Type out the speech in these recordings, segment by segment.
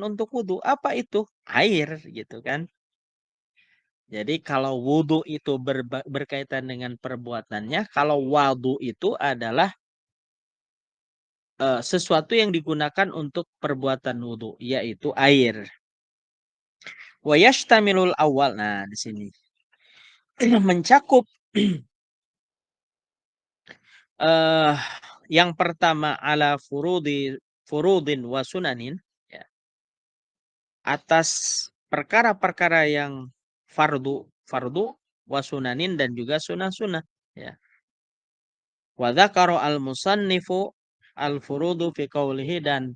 untuk wudhu. Apa itu? Air gitu kan. Jadi kalau wudhu itu berkaitan dengan perbuatannya, kalau wadu itu adalah sesuatu yang digunakan untuk perbuatan wudhu, yaitu air. Wa yashtamilul awal. Nah, di sini mencakup eh yang pertama ala furudin wa sunanin, ya, atas perkara-perkara yang fardu wa sunanin dan juga sunah-sunah, ya. Wa dzakara al-musannifu al-furudu fi qawlihi, dan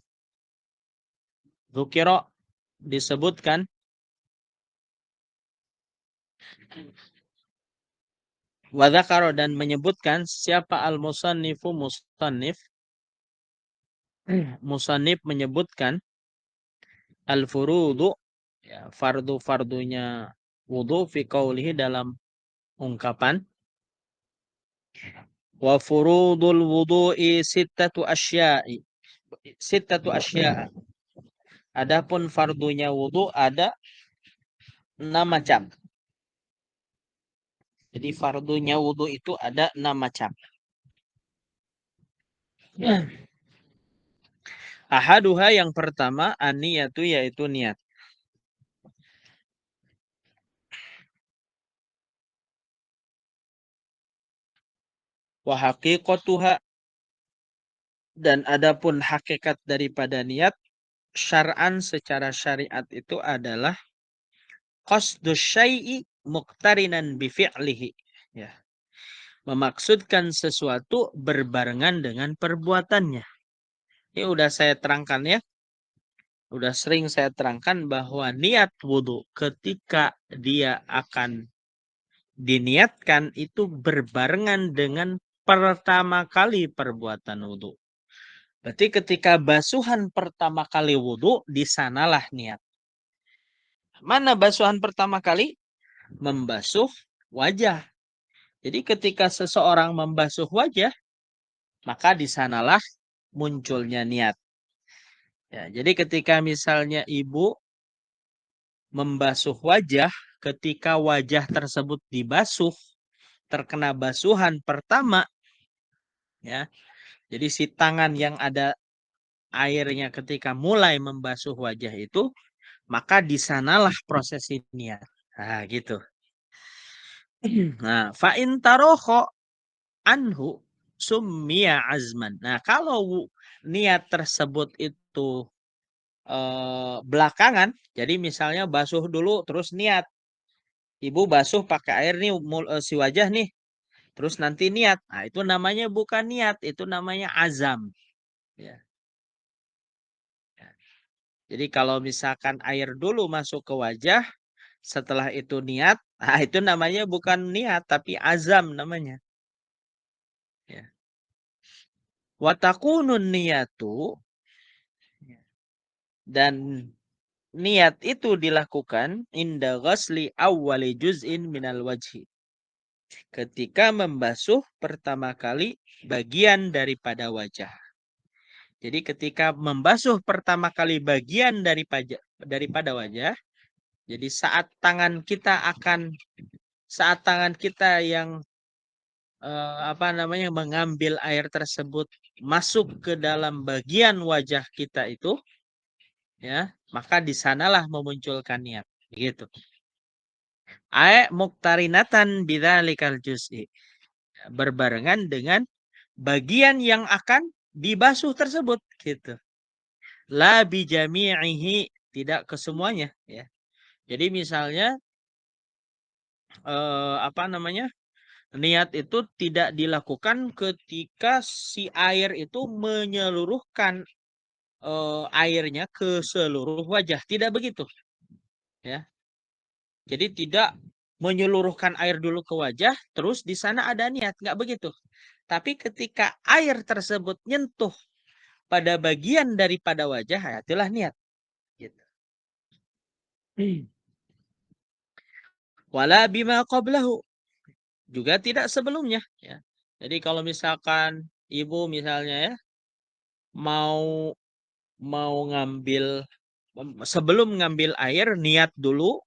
dzukira disebutkan wa dzakara dan menyebutkan siapa al-musannifu musannif menyebutkan al-furudu, ya, fardu-fardunya wudu fi qawlihi dalam ungkapan wa furudul wudu'i sittatu asya'i. Adapun fardunya wudu ada 6 macam. Jadi fardunya wudu itu ada 6 macam. Ahaduha yang pertama aniyatu, yaitu niat. Wa haqiqatuha, dan adapun hakikat daripada niat syar'an secara syariat itu adalah qasdus syai'i muqtarinan bi fi'lihi, ya, memaksudkan sesuatu berbarengan dengan perbuatannya. Ini udah saya terangkan, ya. Udah sering saya terangkan bahwa niat wudhu ketika dia akan diniatkan itu berbarengan dengan pertama kali perbuatan wudhu. Berarti ketika basuhan pertama kali wudhu, di sanalah niat. Mana basuhan pertama kali? Membasuh wajah. Jadi ketika seseorang membasuh wajah, maka di sanalah munculnya niat. Ya, jadi ketika misalnya ibu membasuh wajah, ketika wajah tersebut dibasuh, terkena basuhan pertama, ya. Jadi si tangan yang ada airnya ketika mulai membasuh wajah itu, maka di sanalah proses niat. Nah, gitu. Nah, fa in tarokho anhu summiya azman. Nah, kalau niat tersebut itu belakangan, jadi misalnya basuh dulu terus niat. Ibu basuh pakai air nih si wajah nih, terus nanti niat. Nah, itu namanya bukan niat, itu namanya azam. Ya. Jadi kalau misalkan air dulu masuk ke wajah, setelah itu niat, nah itu namanya bukan niat, tapi azam namanya. Ya. Watakunun niyatu, dan niat itu dilakukan inda ghasli awwali juz'in minal wajhi, ketika membasuh pertama kali bagian daripada wajah. Jadi ketika membasuh pertama kali bagian daripada wajah, jadi saat tangan kita yang mengambil air tersebut masuk ke dalam bagian wajah kita itu, ya, maka di sanalah memunculkan niat, gitu. Muktarinatan bidzalikal juz'i, berbarengan dengan bagian yang akan dibasuh tersebut, gitu. La bijami'ihi, tidak kesemuanya, ya. Jadi misalnya niat itu tidak dilakukan ketika si air itu menyeluruhkan airnya ke seluruh wajah, tidak begitu, ya. Jadi tidak menyeluruhkan air dulu ke wajah, terus di sana ada niat, nggak begitu. Tapi ketika air tersebut nyentuh pada bagian daripada wajah, ya, itulah niat. Gitu. Wala bima qablahu, juga tidak sebelumnya, ya. Jadi kalau misalkan ibu misalnya, ya, mau ngambil sebelum ngambil air niat dulu,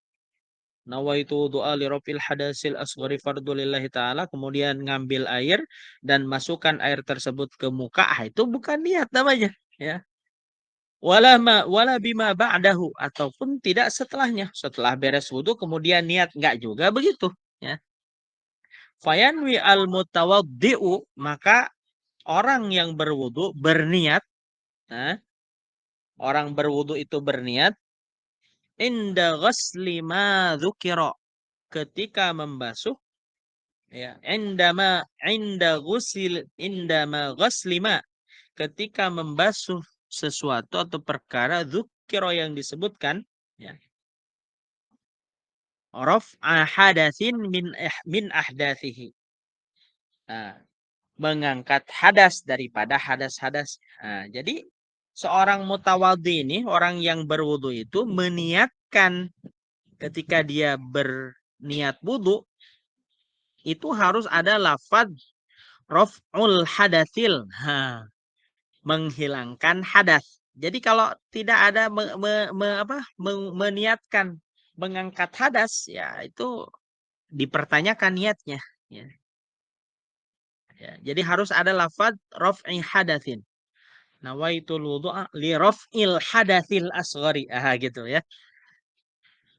nawaitu doa li rafil hadasil asghari fardhu lillahi taala, kemudian ngambil air dan masukkan air tersebut ke muka, itu bukan niat namanya, ya. Wala bima ba'dahu, ataupun tidak setelahnya. Setelah beres wudu kemudian niat, enggak juga begitu, ya. Fayanwi al mutawaddi'u, maka orang yang berwudu berniat, nah, orang berwudu itu berniat inda ghasli ma dzukira, ketika membasuh, ya, indama ghasli ma, ketika membasuh sesuatu atau perkara dzukira yang disebutkan, ya, raf'a hadatsin min ahdatsihi. Nah, mengangkat hadas daripada hadas-hadas. Nah, jadi seorang mutawaddi ini, orang yang berwudu itu meniatkan ketika dia berniat wudu itu harus ada lafaz raf'ul hadatsil. Menghilangkan hadas. Jadi kalau tidak ada meniatkan mengangkat hadas, ya itu dipertanyakan niatnya, ya. Ya, jadi harus ada lafaz raf'i hadatsin. Nawaitul wudu'a li raf'il hadatsil asghari. Gitu ya.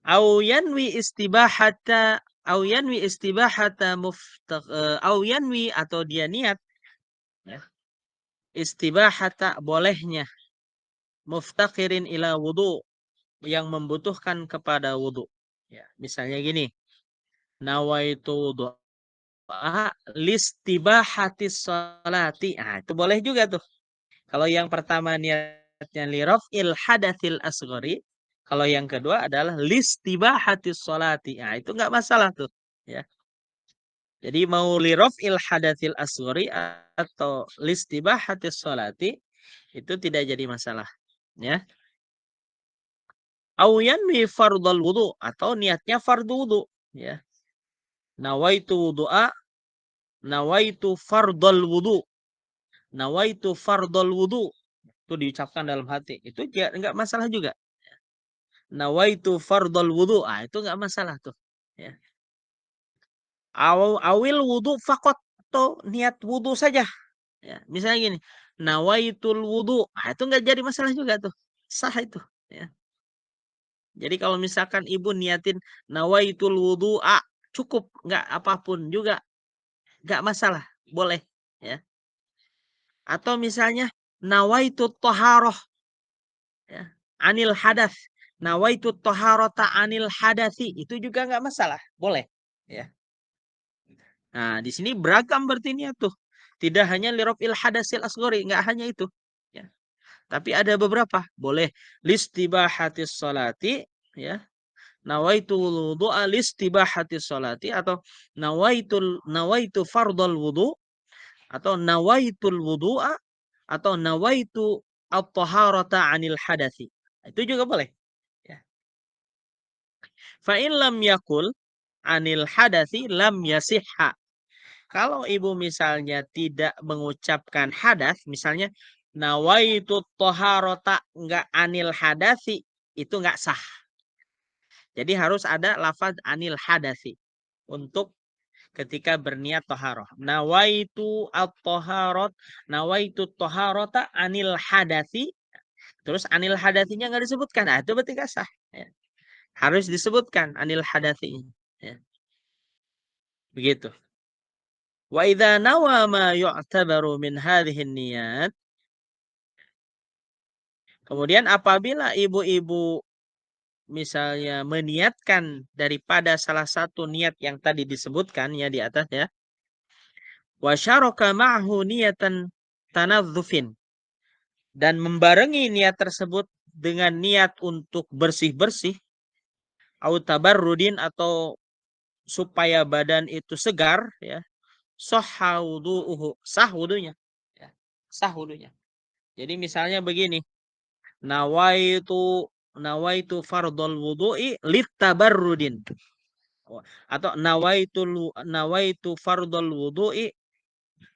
Au yanwi istibahata au yanwi, atau dia niat, ya, istibahata bolehnya muftaqirin ila wudu, yang membutuhkan kepada wudu. Ya, misalnya gini, nawaitu wudu'a listibahatis sholati. Itu boleh juga tuh. Kalau yang pertama niatnya li raf'il hadatsil asghari, kalau yang kedua adalah listibahatis sholati. Itu enggak masalah tuh, ya. Jadi mau li raf'il hadatsil asghari atau listibahatis sholati itu tidak jadi masalah, ya. Au yanwi fardhal wudu, atau niatnya fardu wudu, ya. Nawaitu wudu'a, nawaitu fardhal wudu. Nawaitu fardhal wudu. Itu diucapkan dalam hati. Itu enggak masalah juga. Nawaitu fardhal wudu. Itu enggak masalah tuh, ya. Awil wudu faqat, atau niat wudu saja. Ya, misalnya gini, nawaitul wudu. Itu enggak jadi masalah juga tuh. Sah itu, ya. Jadi kalau misalkan ibu niatin nawaitul wudu'a, cukup, enggak apapun juga enggak masalah, boleh, ya. Atau misalnya nawaitut thaharah, ya, anil hadas. Nawaitut thaharata anil hadasi, itu juga enggak masalah, boleh, ya. Nah, di sini beragam berarti niat tuh. Tidak hanya lirafil hadasil asghari, enggak hanya itu, ya. Tapi ada beberapa, boleh listibahatis sholati, ya. Nawaitul wudu'a listibahatis sholati, atau nawaitu fardhal wudu, atau nawaitul wudu'a, atau nawaitu at-taharata 'anil hadasi. Itu juga boleh, ya. Fa in lam yakul 'anil hadasi lam yasihha. Kalau ibu misalnya tidak mengucapkan hadas, misalnya nawaitu taharata enggak anil hadasi, itu enggak sah. Jadi harus ada lafaz anil hadasi untuk ketika berniat taharah. Nawaitu at-taharat, nawaitu taharata anil hadasi, terus anil hadasinya enggak disebutkan. Itu berarti enggak sah, ya. Harus disebutkan anil hadasinya, ya. Begitu. Wa idza nawa ma yu'tabaru min hadhihi niyat. Kemudian apabila ibu-ibu misalnya meniatkan daripada salah satu niat yang tadi disebutkan, ya, di atas, ya. Wa syaraka ma'hu niyatan tanadzufin, dan membarengi niat tersebut dengan niat untuk bersih-bersih, au tabarrudin, atau supaya badan itu segar, ya. Sahha wudu'uhu, sah wudunya, ya. Sah wudunya. Jadi misalnya begini, nawaitu nawaitu fardhal wudu'i litabarrudin, atau nawaitu fardhal wudu'i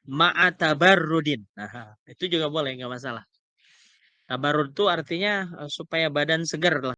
ma'a tabarrudin. Itu juga boleh, enggak masalah. Tabarrud itu artinya supaya badan segar lah.